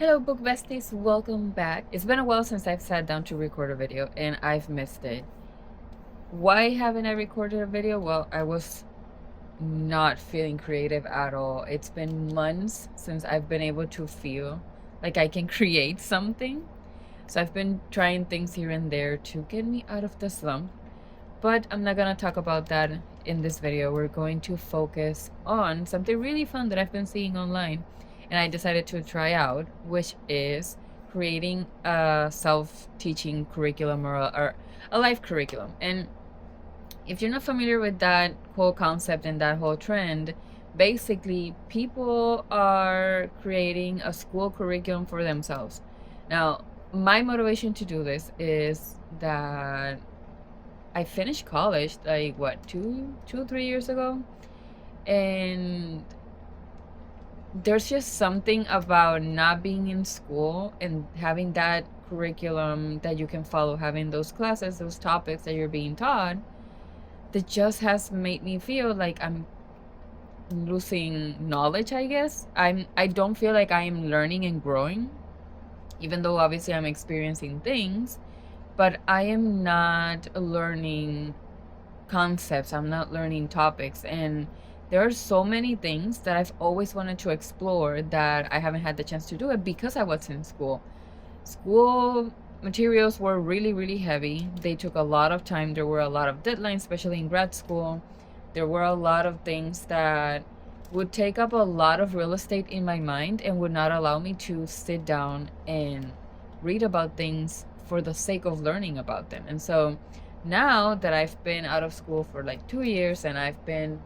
Hello, book besties, welcome back. It's been a while since I've sat down to record a video and I've missed it. Why haven't I recorded a video? Well, I was not feeling creative at all. It's been months since I've been able to feel like I can create something. So I've been trying things here and there to get me out of the slump. But I'm not gonna talk about that in this video. We're going to focus on something really fun that I've been seeing online and I decided to try out, which is creating a self-teaching curriculum or a life curriculum. And if you're not familiar with that whole concept and that whole trend, basically people are creating a school curriculum for themselves. Now, my motivation to do this is that I finished college like what, 3 years ago, and there's just something about not being in school and having that curriculum that you can follow, having those classes, those topics that you're being taught, that just has made me feel like I'm losing knowledge, I guess. I don't feel like I am learning and growing, even though obviously I'm experiencing things, but I am not learning concepts, I'm not learning topics, and there are so many things that I've always wanted to explore that I haven't had the chance to do it because I was in school. School materials were really, really heavy. They took a lot of time. There were a lot of deadlines, especially in grad school. There were a lot of things that would take up a lot of real estate in my mind and would not allow me to sit down and read about things for the sake of learning about them. And so now that I've been out of school for like 2 years and I've been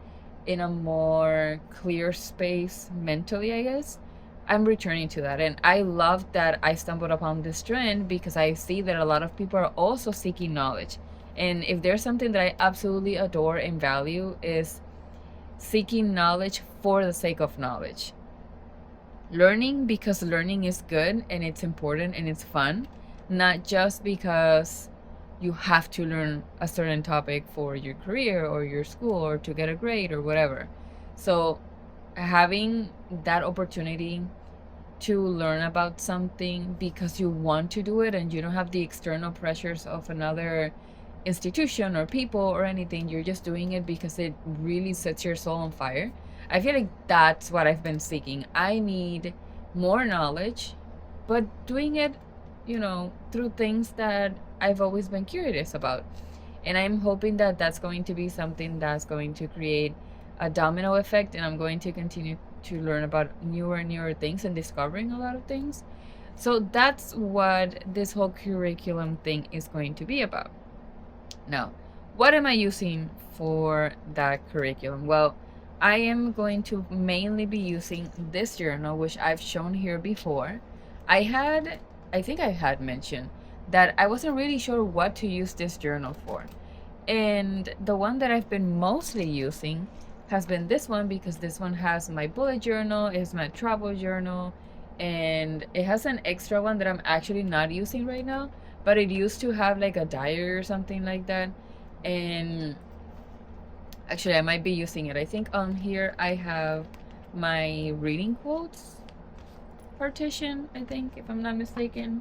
in a more clear space mentally, I guess, I'm returning to that. And I love that I stumbled upon this trend because I see that a lot of people are also seeking knowledge. And if there's something that I absolutely adore and value, is seeking knowledge for the sake of knowledge. Learning because learning is good and it's important and it's fun, not just because you have to learn a certain topic for your career or your school or to get a grade or whatever. So having that opportunity to learn about something because you want to do it and you don't have the external pressures of another institution or people or anything, you're just doing it because it really sets your soul on fire. I feel like that's what I've been seeking. I need more knowledge, but doing it, through things that I've always been curious about. And I'm hoping that that's going to be something that's going to create a domino effect, and I'm going to continue to learn about newer and newer things and discovering a lot of things. So that's what this whole curriculum thing is going to be about. Now, what am I using for that curriculum? Well, I am going to mainly be using this journal, which I've shown here before. I think I had mentioned that I wasn't really sure what to use this journal for. And the one that I've been mostly using has been this one, because this one has my bullet journal, it has my travel journal, and it has an extra one that I'm actually not using right now, but it used to have like a diary or something like that. And actually I might be using it. I think on here I have my reading quotes partition, I think, if I'm not mistaken.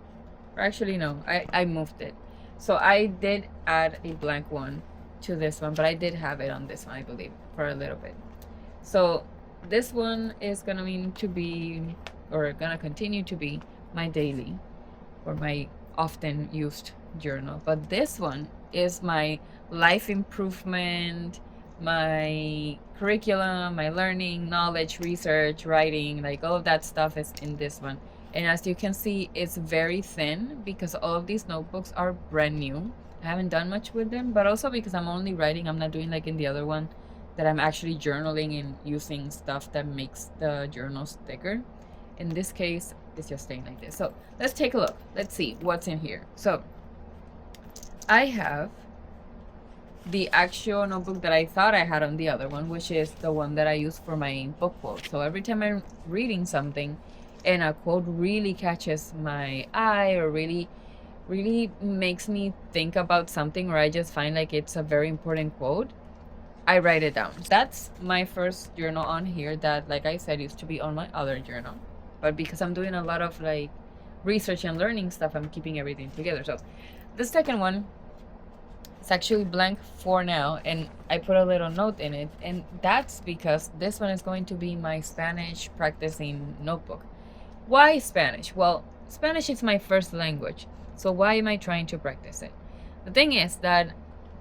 Or actually no, I moved it. So I did add a blank one to this one, but I did have it on this one, I believe, for a little bit. So this one is gonna continue to be my daily or my often used journal. But this one is my life improvement, my curriculum, my learning, knowledge, research, writing, like all of that stuff is in this one. And as you can see, it's very thin because all of these notebooks are brand new. I haven't done much with them, but also because I'm only writing, I'm not doing like in the other one that I'm actually journaling and using stuff that makes the journals thicker. In this case, it's just staying like this. So let's take a look. Let's see what's in here. So I have the actual notebook that I thought I had on the other one, which is the one that I use for my book quote. So every time I'm reading something and a quote really catches my eye or really makes me think about something, or I just find like it's a very important quote, I write it down. That's my first journal on here that, like I said, used to be on my other journal. But because I'm doing a lot of like research and learning stuff, I'm keeping everything together. So the second one, it's actually blank for now, and I put a little note in it, and that's because this one is going to be my Spanish practicing notebook. Why Spanish? Well, Spanish is my first language, so why am I trying to practice it? The thing is that,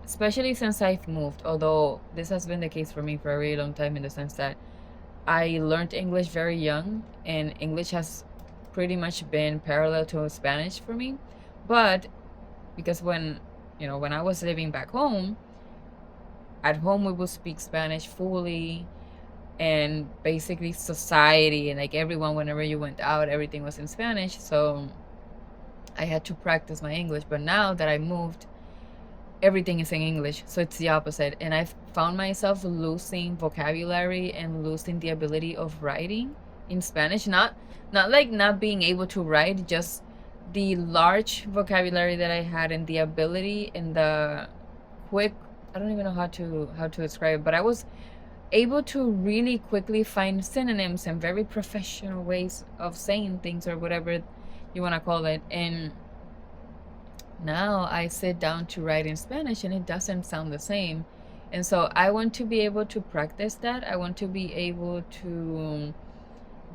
especially since I've moved, although this has been the case for me for a really long time in the sense that I learned English very young, and English has pretty much been parallel to Spanish for me, but because when I was living back home, at home we would speak Spanish fully, and basically society and like everyone, whenever you went out, everything was in Spanish. So I had to practice my English. But now that I moved, everything is in English. So it's the opposite. And I've found myself losing vocabulary and losing the ability of writing in Spanish. Not like not being able to write, just the large vocabulary that I had and the ability and the quick, I don't even know how to describe it, but I was able to really quickly find synonyms and very professional ways of saying things or whatever you want to call it. And now I sit down to write in Spanish and it doesn't sound the same. And so I want to be able to practice that. I want to be able to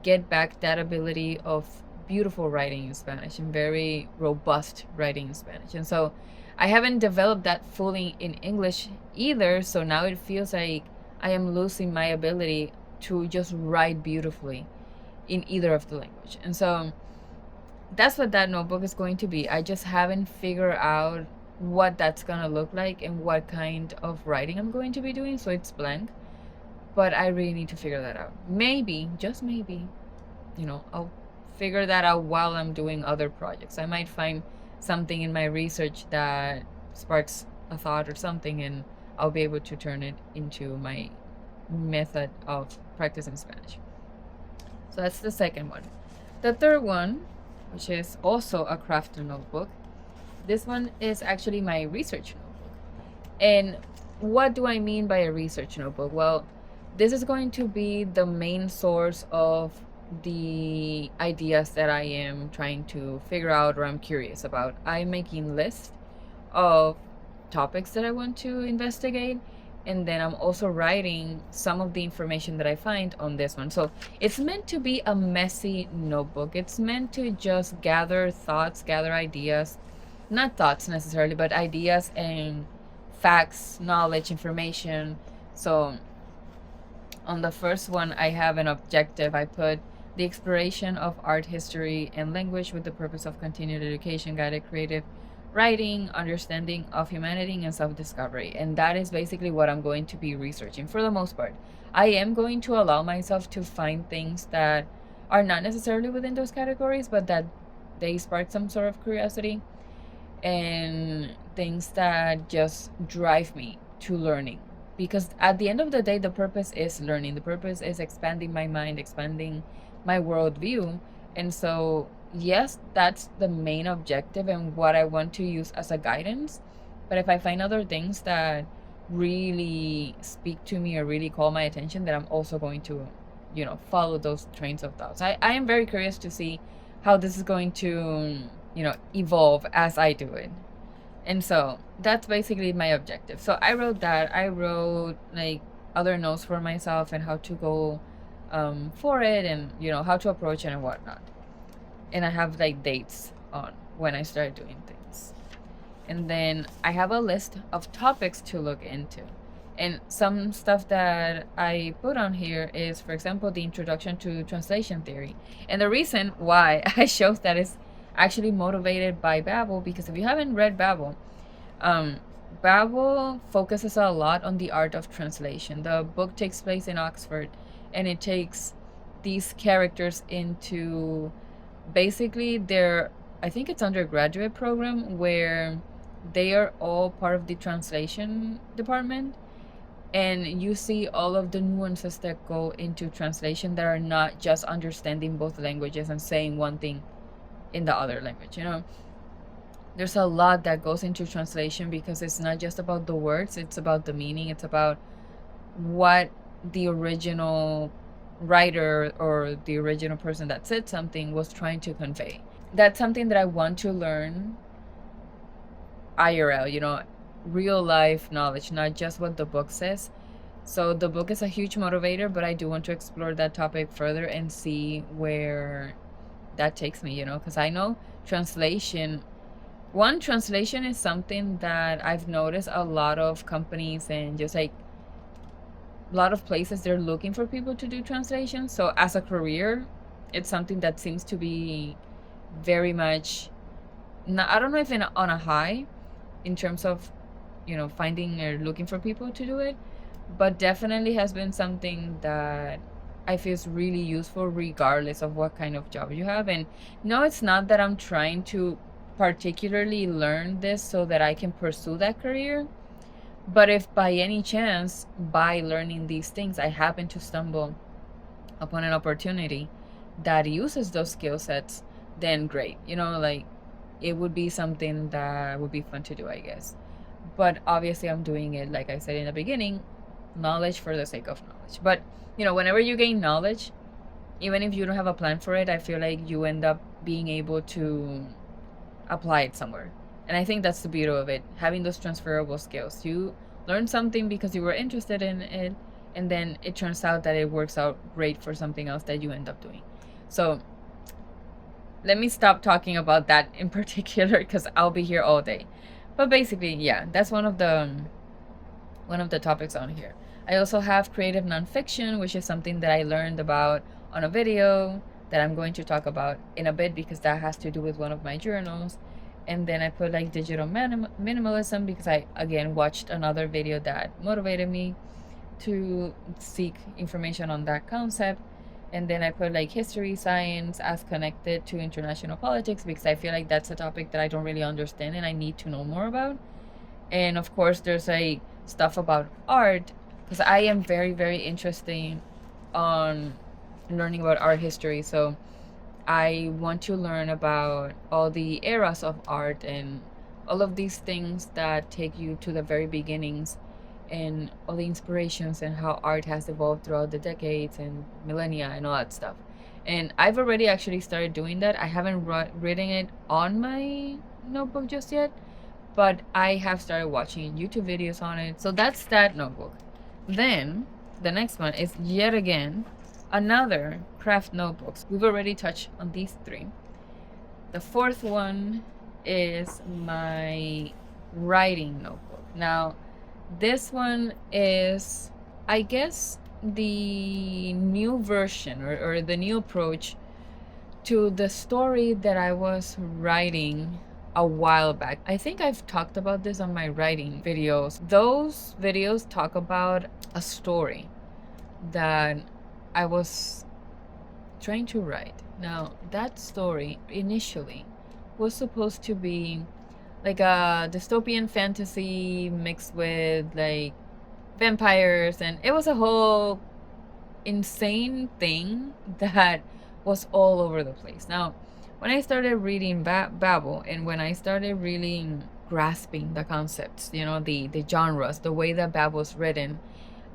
get back that ability of beautiful writing in Spanish and very robust writing in Spanish. And so I haven't developed that fully in English either. So now it feels like I am losing my ability to just write beautifully in either of the language. And so that's what that notebook is going to be. I just haven't figured out what that's going to look like and what kind of writing I'm going to be doing. So it's blank. But I really need to figure that out. Maybe, just maybe, I'll figure that out while I'm doing other projects. I might find something in my research that sparks a thought or something, and I'll be able to turn it into my method of practicing Spanish. So that's the second one. The third one, which is also a craft notebook, this one is actually my research notebook. And what do I mean by a research notebook? Well, this is going to be the main source of the ideas that I am trying to figure out or I'm curious about. I'm making lists of topics that I want to investigate, and then I'm also writing some of the information that I find on this one. So it's meant to be a messy notebook. It's meant to just gather thoughts, gather ideas, not thoughts necessarily, but ideas and facts, knowledge, information. So on the first one, I have an objective. I put the exploration of art, history, and language with the purpose of continued education, guided creative writing, understanding of humanity, and self-discovery. And that is basically what I'm going to be researching for the most part. I am going to allow myself to find things that are not necessarily within those categories, but that they spark some sort of curiosity, and things that just drive me to learning. Because at the end of the day, the purpose is learning. The purpose is expanding my mind, expanding my worldview. And so, yes, that's the main objective and what I want to use as a guidance. But if I find other things that really speak to me or really call my attention, then I'm also going to, follow those trains of thoughts. I am very curious to see how this is going to, evolve as I do it. And so that's basically my objective. So I wrote that. I wrote like other notes for myself and how to go for it, and how to approach it and whatnot. And I have like dates on when I start doing things. And then I have a list of topics to look into. And some stuff that I put on here is, for example, the introduction to translation theory. And the reason why I chose that is actually motivated by Babbel, because if you haven't read Babbel, Babbel focuses a lot on the art of translation. The book takes place in Oxford, and it takes these characters into basically their, I think it's undergraduate program, where they are all part of the translation department, and you see all of the nuances that go into translation that are not just understanding both languages and saying one thing in the other language. There's a lot that goes into translation, because it's not just about the words, it's about the meaning, it's about what the original writer or the original person that said something was trying to convey. That's something that I want to learn IRL, real life knowledge, not just what the book says. So the book is a huge motivator, but I do want to explore that topic further and see where that takes me, because I know translation is something that I've noticed a lot of companies and just like a lot of places, they're looking for people to do translation. So as a career, it's something that seems to be very much, I don't know if on a high in terms of, finding or looking for people to do it, but definitely has been something that I feel is really useful regardless of what kind of job you have. And no, it's not that I'm trying to particularly learn this so that I can pursue that career. But if by any chance, by learning these things, I happen to stumble upon an opportunity that uses those skill sets, then great. Like it would be something that would be fun to do, I guess. But obviously, I'm doing it, like I said in the beginning, knowledge for the sake of knowledge. But, whenever you gain knowledge, even if you don't have a plan for it, I feel like you end up being able to apply it somewhere. And I think that's the beauty of it, having those transferable skills. You learn something because you were interested in it, and then it turns out that it works out great for something else that you end up doing. So let me stop talking about that in particular because I'll be here all day. But basically, yeah, that's one of the topics on here. I also have creative nonfiction, which is something that I learned about on a video that I'm going to talk about in a bit because that has to do with one of my journals. And then I put like digital minimalism because I, again, watched another video that motivated me to seek information on that concept. And then I put like history, science as connected to international politics because I feel like that's a topic that I don't really understand and I need to know more about. And of course, there's like stuff about art because I am very, very interested on learning about art history. So I want to learn about all the eras of art and all of these things that take you to the very beginnings and all the inspirations and how art has evolved throughout the decades and millennia and all that stuff. And I've already actually started doing that. I haven't written it on my notebook just yet, but I have started watching YouTube videos on it. So that's that notebook. Then the next one is yet again another craft notebooks. We've already touched on these three. The fourth one is my writing notebook. Now, this one is, I guess, the new version or the new approach to the story that I was writing a while back. I think I've talked about this on my writing videos. Those videos talk about a story that I was trying to write. Now, that story initially was supposed to be like a dystopian fantasy mixed with like vampires, and it was a whole insane thing that was all over the place. Now, when I started reading Babel and when I started really grasping the concepts, the genres, the way that Babel was written,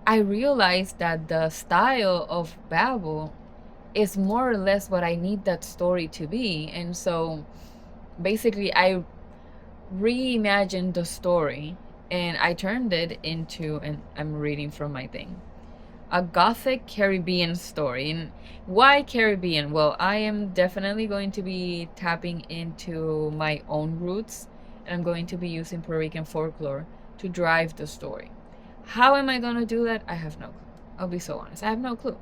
I realized that the style of Babel is more or less what I need that story to be. And so basically I reimagined the story and I turned it into, and I'm reading from my thing, a Gothic Caribbean story. And why Caribbean? Well, I am definitely going to be tapping into my own roots and I'm going to be using Puerto Rican folklore to drive the story. How am I going to do that? I have no clue. I'll be so honest. I have no clue.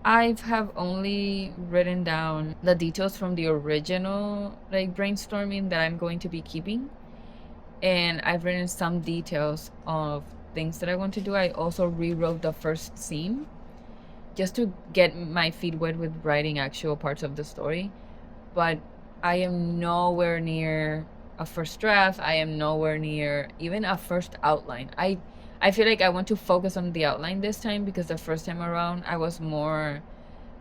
I have only written down the details from the original like brainstorming that I'm going to be keeping. And I've written some details of things that I want to do. I also rewrote the first scene just to get my feet wet with writing actual parts of the story. But I am nowhere near a first draft. I am nowhere near even a first outline. I feel like I want to focus on the outline this time because the first time around I was more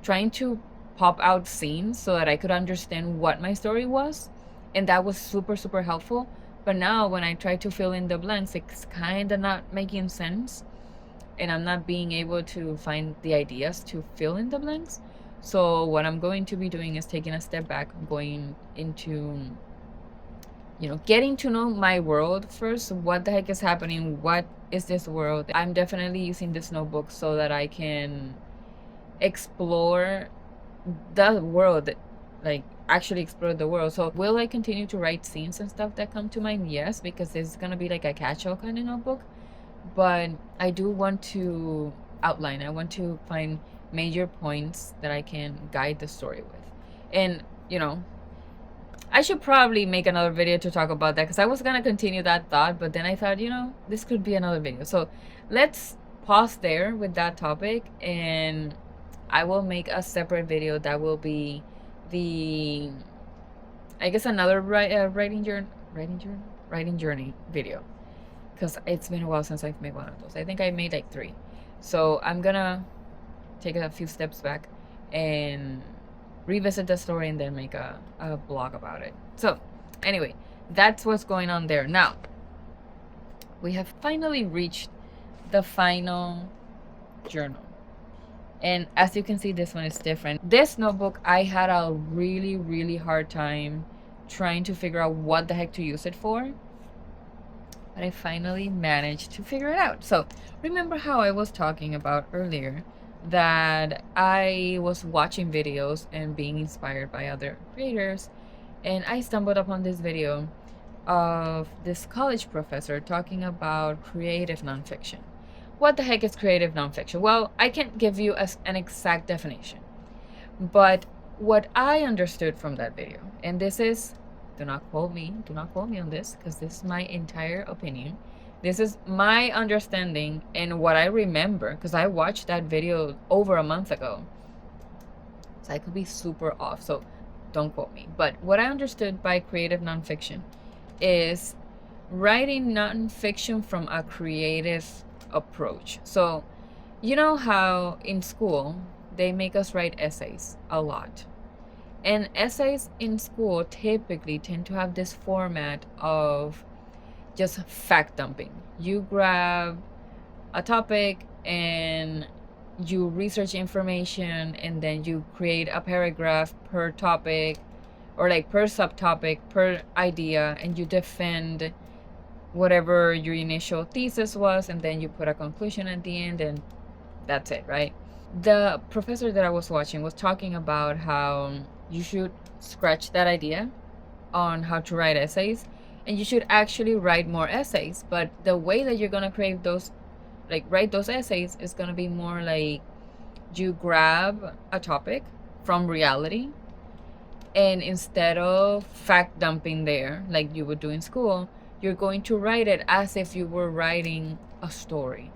trying to pop out scenes so that I could understand what my story was. And that was super, super helpful. But now when I try to fill in the blanks, it's kind of not making sense. and I'm not being able to find the ideas to fill in the blanks. So what I'm going to be doing is taking a step back, going into, getting to know my world first. What the heck is happening? What is this world? I'm definitely using this notebook so that I can explore the world, like actually explore the world. So will I continue to write scenes and stuff that come to mind? Yes, because it's gonna be like a catch-all kind of notebook. But I do want to outline. I want to find major points that I can guide the story with. And I should probably make another video to talk about that, because I was gonna continue that thought, but then I thought, this could be another video. So let's pause there with that topic, and I will make a separate video that will be I guess another writing journey video, because it's been a while since I've made one of those. I think I made like 3. So I'm gonna take a few steps back and revisit the story and then make a blog about it. So anyway, that's what's going on there. Now, we have finally reached the final journal. And as you can see, this one is different. This notebook, I had a really, really hard time trying to figure out what the heck to use it for. But I finally managed to figure it out. So remember how I was talking about earlier that I was watching videos and being inspired by other creators, and I stumbled upon this video of this college professor talking about creative nonfiction. What the heck is creative nonfiction? Well, I can't give you an exact definition, but what I understood from that video, and this is, do not quote me on this, because this is my entire opinion. This is my understanding and what I remember, because I watched that video over a month ago. So I could be super off, so don't quote me. But what I understood by creative nonfiction is writing nonfiction from a creative approach. So you know how in school they make us write essays a lot, and essays in school typically tend to have this format of just fact dumping. You grab a topic and you research information, and then you create a paragraph per topic, or like per subtopic, per idea, and you defend whatever your initial thesis was, and then you put a conclusion at the end, and that's it, right? The professor that I was watching was talking about how you should scratch that idea on how to write essays, and you should actually write more essays. But the way that you're gonna create those, like write those essays, is gonna be more like you grab a topic from reality, and instead of fact dumping there like you would do in school, you're going to write it as if you were writing a story.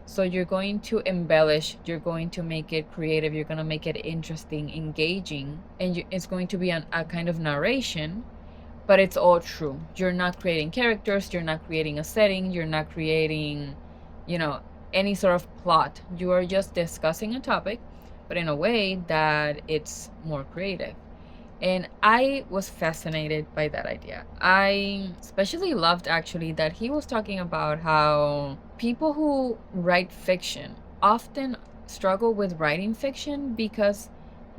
So you're going to embellish, you're going to make it creative, you're going to make it interesting, engaging, and it's going to be a kind of narration, but it's all true. You're not creating characters, you're not creating a setting, you're not creating, any sort of plot. You are just discussing a topic, but in a way that it's more creative. And I was fascinated by that idea. I especially loved, actually, that he was talking about how people who write fiction often struggle with writing fiction because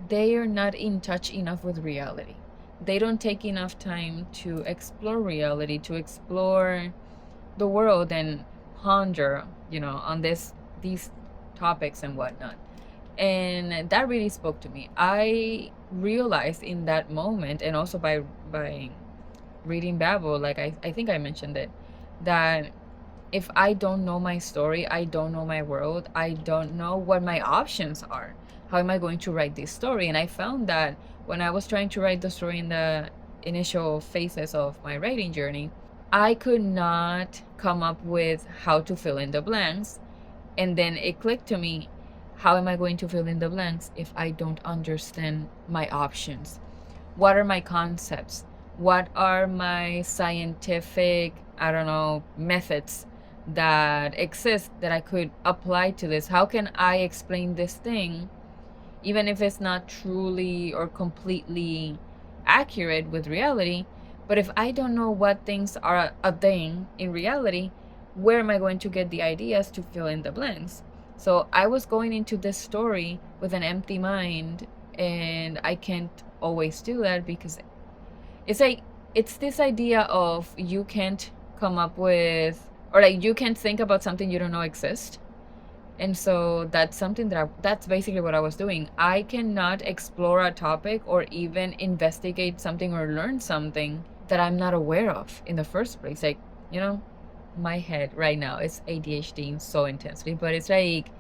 they are not in touch enough with reality. They don't take enough time to explore reality, to explore the world and ponder, on these topics and whatnot. And that really spoke to me. I realized in that moment, and also by reading Babel, like I think I mentioned it, that if I don't know my story, I don't know my world, I don't know what my options are. How am I going to write this story? And I found that when I was trying to write the story in the initial phases of my writing journey, I could not come up with how to fill in the blanks. And then it clicked to me, how am I going to fill in the blanks if I don't understand my options? What are my concepts? What are my scientific, methods that exist that I could apply to this? How can I explain this thing, even if it's not truly or completely accurate with reality? But if I don't know what things are a thing in reality, where am I going to get the ideas to fill in the blanks? So I was going into this story with an empty mind, and I can't always do that because it's like, it's this idea of you can't come up with, or like you can't think about something you don't know exists. And so that's something that that's basically what I was doing. I cannot explore a topic or even investigate something or learn something that I'm not aware of in the first place. Like, you know, my head right now is ADHD so intensely, but it's like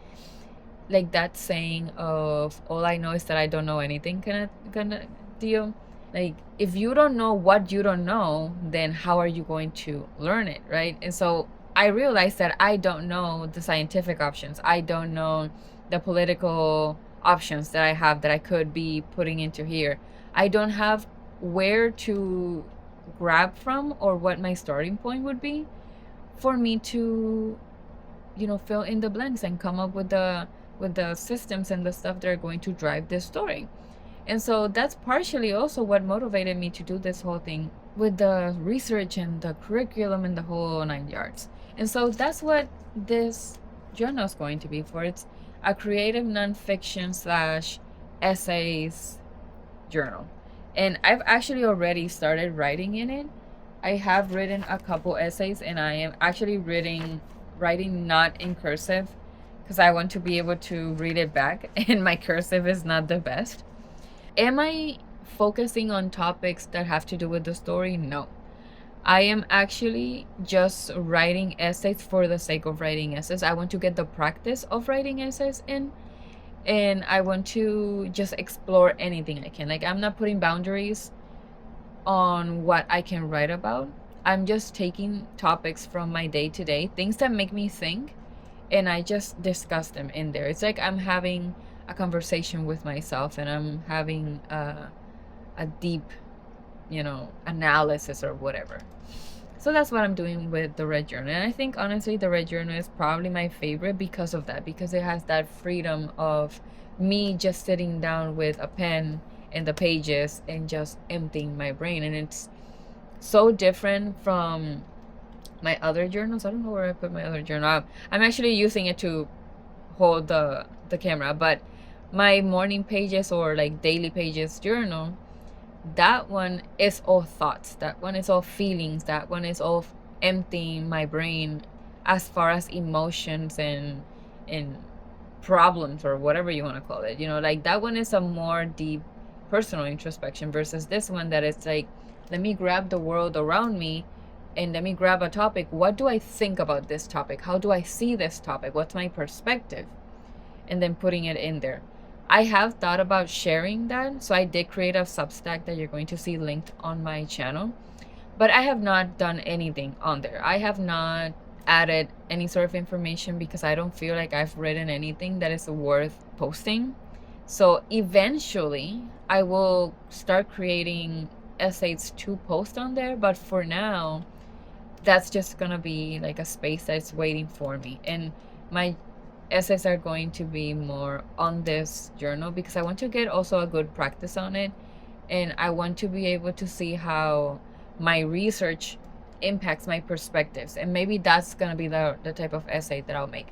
that saying of all I know is that I don't know anything kind of deal. Like, if you don't know what you don't know, then how are you going to learn it, right? And so I realized that I don't know the scientific options. I don't know the political options that I have that I could be putting into here. I don't have where to grab from or what my starting point would be for me to, you know, fill in the blanks and come up with the systems and the stuff that are going to drive this story. And so that's partially also what motivated me to do this whole thing with the research and the curriculum and the whole 9 yards. And so that's what this journal is going to be for. It's a creative nonfiction / essays journal. And I've actually already started writing in it. I have written a couple essays, and I am actually writing not in cursive because I want to be able to read it back, and my cursive is not the best. Am I focusing on topics that have to do with the story? No. I am actually just writing essays for the sake of writing essays. I want to get the practice of writing essays in, and I want to just explore anything I can. Like, I'm not putting boundaries on what I can write about. I'm just taking topics from my day-to-day, things that make me think, and I just discuss them in there. It's like I'm having a conversation with myself, and I'm having a deep, you know, analysis or whatever. So that's what I'm doing with the Red Journal. And I think honestly the Red Journal is probably my favorite because of that, because it has that freedom of me just sitting down with a pen and the pages and just emptying my brain. And it's so different from my other journals. I don't know where I put my other journal. I'm actually using it to hold the camera, but my morning pages or like daily pages journal, that one is all thoughts, that one is all feelings, that one is all emptying my brain as far as emotions and problems or whatever you want to call it, you know, like that one is a more deep personal introspection versus this one that is like, let me grab the world around me and let me grab a topic. What do I think about this topic? How do I see this topic? What's my perspective? And then putting it in there. I have thought about sharing that, so I did create a Substack that you're going to see linked on my channel, but I have not done anything on there. I have not added any sort of information because I don't feel like I've written anything that is worth posting. So eventually I will start creating essays to post on there, but for now that's just gonna be like a space that's waiting for me. And my essays are going to be more on this journal because I want to get also a good practice on it, and I want to be able to see how my research impacts my perspectives, and maybe that's gonna be the type of essay that I'll make.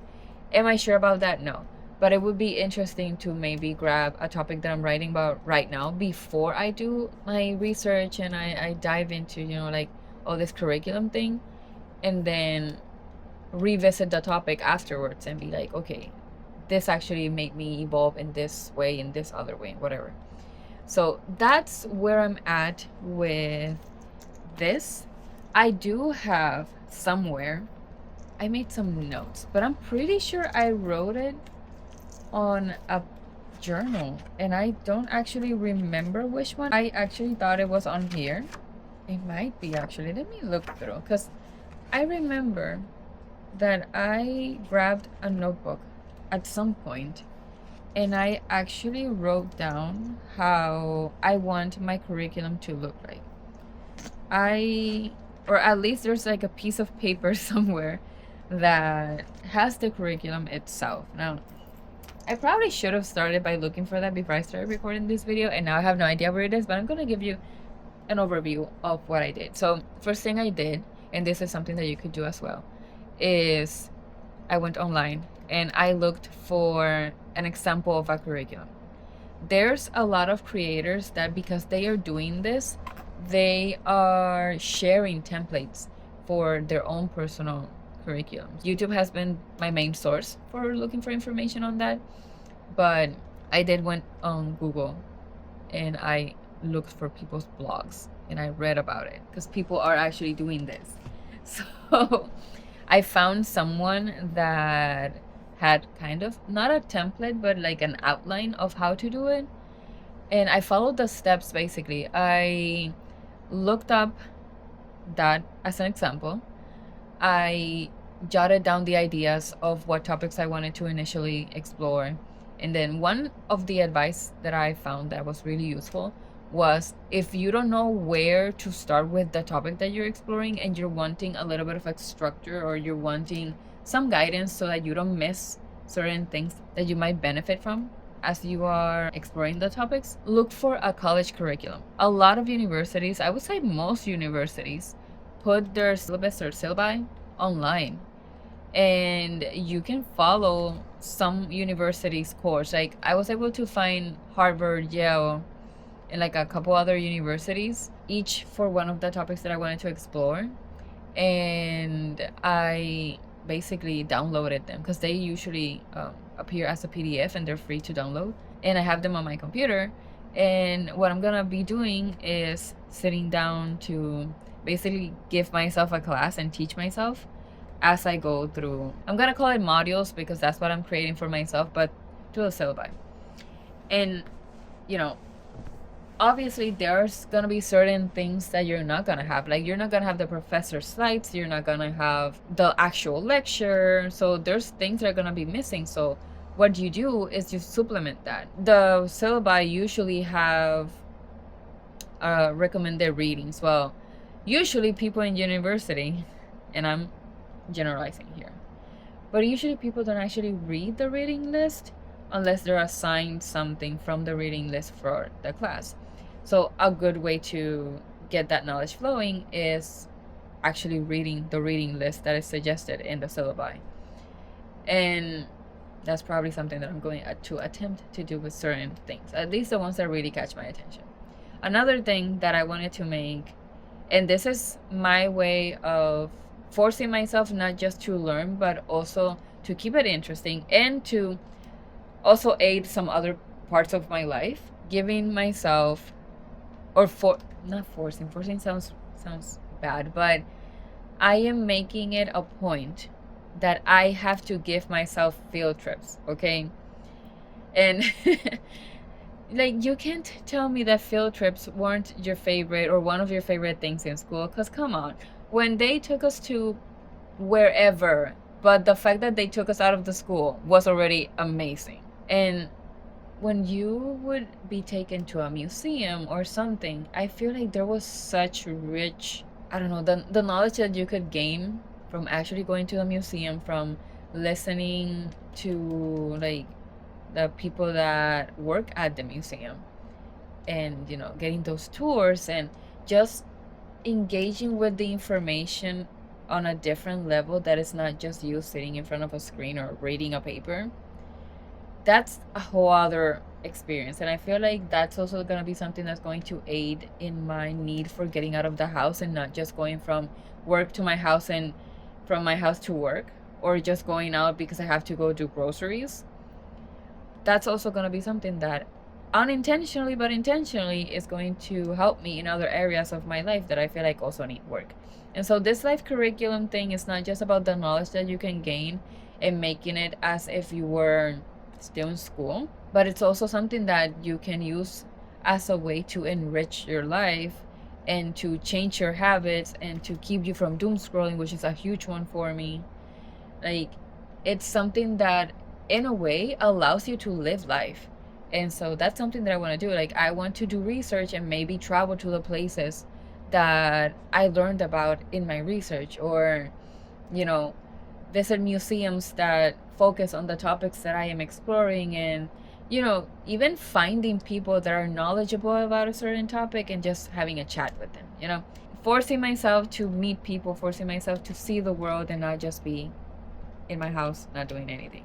Am I sure about that? No, but it would be interesting to maybe grab a topic that I'm writing about right now before I do my research and I dive into, you know, like all this curriculum thing, and then revisit the topic afterwards and be like, okay, this actually made me evolve in this way, in this other way, whatever. So that's where I'm at with this. I do have somewhere, I made some notes, but I'm pretty sure I wrote it on a journal and I don't actually remember which one. I actually thought it was on here. It might be actually. Let me look through, because I remember that I grabbed a notebook at some point and I actually wrote down how I want my curriculum to look like. Or at least there's like a piece of paper somewhere that has the curriculum itself. Now, I probably should have started by looking for that before I started recording this video, and now I have no idea where it is, but I'm gonna give you an overview of what I did. So first thing I did, and this is something that you could do as well, is I went online and I looked for an example of a curriculum. There's a lot of creators that, because they are doing this, they are sharing templates for their own personal curriculums. YouTube has been my main source for looking for information on that, but I did went on Google and I looked for people's blogs and I read about it because people are actually doing this. So I found someone that had kind of not a template but like an outline of how to do it, and I followed the steps. Basically, I looked up that as an example. I jotted down the ideas of what topics I wanted to initially explore. And then one of the advice that I found that was really useful was, if you don't know where to start with the topic that you're exploring and you're wanting a little bit of a structure, or you're wanting some guidance so that you don't miss certain things that you might benefit from as you are exploring the topics, look for a college curriculum. A lot of universities, I would say most universities, put their syllabus or syllabi online, and you can follow some universities course. Like, I was able to find Harvard, Yale, and like a couple other universities, each for one of the topics that I wanted to explore. And I basically downloaded them because they usually appear as a PDF and they're free to download, and I have them on my computer. And what I'm gonna be doing is sitting down to basically give myself a class and teach myself as I go through. I'm gonna call it modules because that's what I'm creating for myself, but to a syllabi. And you know, obviously there's gonna be certain things that you're not gonna have. Like, you're not gonna have the professor's slides, you're not gonna have the actual lecture, so there's things that are gonna be missing. So what you do is you supplement that. The syllabi usually have recommended readings. Well, usually people in university, and I'm generalizing here, but usually people don't actually read the reading list unless they're assigned something from the reading list for the class. So a good way to get that knowledge flowing is actually reading the reading list that is suggested in the syllabi. And that's probably something that I'm going to attempt to do with certain things, at least the ones that really catch my attention. Another thing that I wanted to make, and this is my way of forcing myself not just to learn, but also to keep it interesting and to also aid some other parts of my life, giving myself, or not forcing sounds bad, but I am making it a point that I have to give myself field trips, okay? And like, you can't tell me that field trips weren't your favorite or one of your favorite things in school, because come on, when they took us to wherever, but the fact that they took us out of the school was already amazing. And when you would be taken to a museum or something, I feel like there was such rich, I don't know, the knowledge that you could gain from actually going to a museum, from listening to like the people that work at the museum, and you know, getting those tours and just engaging with the information on a different level that is not just you sitting in front of a screen or reading a paper. That's a whole other experience, and I feel like that's also going to be something that's going to aid in my need for getting out of the house and not just going from work to my house and from my house to work, or just going out because I have to go do groceries. That's also going to be something that unintentionally but intentionally is going to help me in other areas of my life that I feel like also need work. And so this life curriculum thing is not just about the knowledge that you can gain and making it as if you were still in school, but it's also something that you can use as a way to enrich your life and to change your habits and to keep you from doom scrolling, which is a huge one for me. Like, it's something that in a way allows you to live life. And so that's something that I want to do. Like, I want to do research and maybe travel to the places that I learned about in my research, or you know, visit museums that focus on the topics that I am exploring, and you know, even finding people that are knowledgeable about a certain topic and just having a chat with them, you know, forcing myself to meet people, forcing myself to see the world and not just be in my house not doing anything.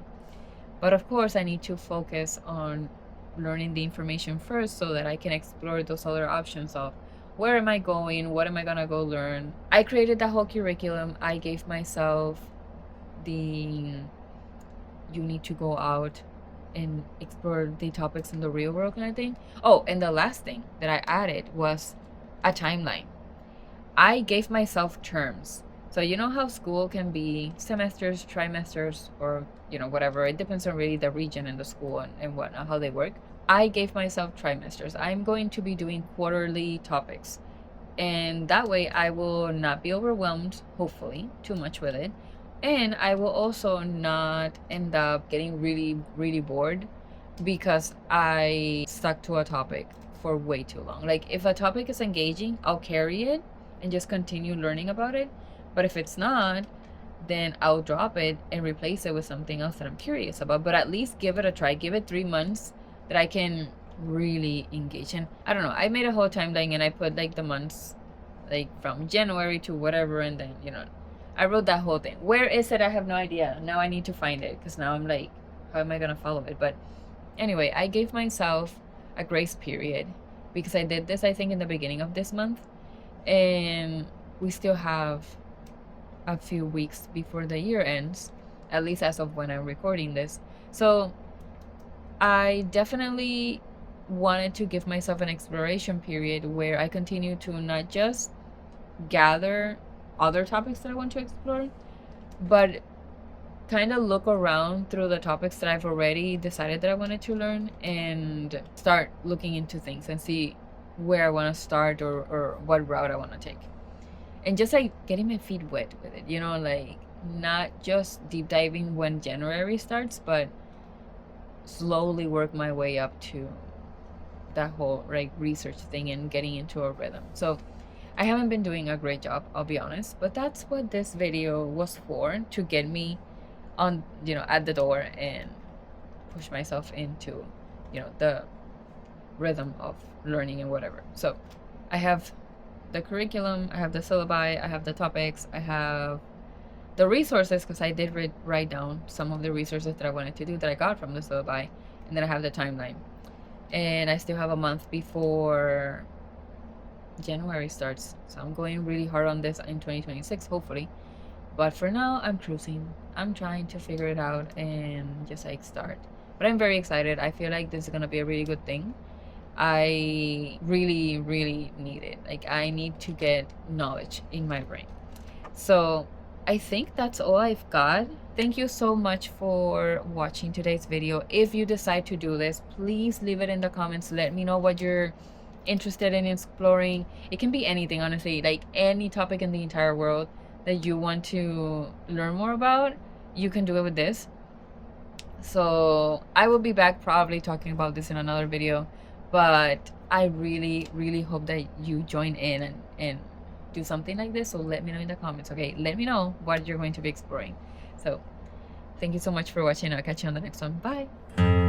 But of course, I need to focus on learning the information first so that I can explore those other options of where am I going, what am I gonna go learn. I created the whole curriculum. I gave myself the you need to go out and explore the topics in the real world kind of thing. Oh, and the last thing that I added was a timeline. I gave myself terms. So you know how school can be semesters, trimesters, or whatever. It depends on really the region and the school and whatnot, how they work. I gave myself trimesters. I'm going to be doing quarterly topics. And that way I will not be overwhelmed, hopefully, too much with it. And I will also not end up getting really, really bored because I stuck to a topic for way too long. Like, if a topic is engaging, I'll carry it and just continue learning about it. But if it's not, then I'll drop it and replace it with something else that I'm curious about. But at least give it a try. Give it 3 months that I can really engage. And I don't know, I made a whole timeline and I put like the months, like from January to whatever, and then I wrote that whole thing. Where is it? I have no idea. Now I need to find it because now I'm like, how am I gonna follow it? But anyway, I gave myself a grace period because I did this, I think, in the beginning of this month, and we still have a few weeks before the year ends, at least as of when I'm recording this. So I definitely wanted to give myself an exploration period where I continue to not just gather other topics that I want to explore, but kind of look around through the topics that I've already decided that I wanted to learn and start looking into things and see where I want to start or what route I want to take. And just like getting my feet wet with it, like not just deep diving when January starts, but slowly work my way up to that whole research thing and getting into a rhythm. So I haven't been doing a great job, I'll be honest, but that's what this video was for, to get me on, at the door and push myself into, the rhythm of learning and whatever. So I have the curriculum, I have the syllabi, I have the topics, I have the resources, because I did write down some of the resources that I wanted to do that I got from the syllabi, and then I have the timeline. And I still have a month before January starts, so I'm going really hard on this in 2026, hopefully. But for now, I'm cruising. I'm trying to figure it out and just start. But I'm very excited. I feel like this is gonna be a really good thing. I really, really need it. Like, I need to get knowledge in my brain. So I think that's all I've got. Thank you so much for watching today's video. If you decide to do this, please leave it in the comments. Let me know what you're interested in exploring. It can be anything, honestly, like any topic in the entire world that you want to learn more about, you can do it with this. So I will be back probably talking about this in another video, but I really, really hope that you join in and do something like this. So let me know in the comments. Okay, let me know what you're going to be exploring. So thank you so much for watching. I'll catch you on the next one. Bye.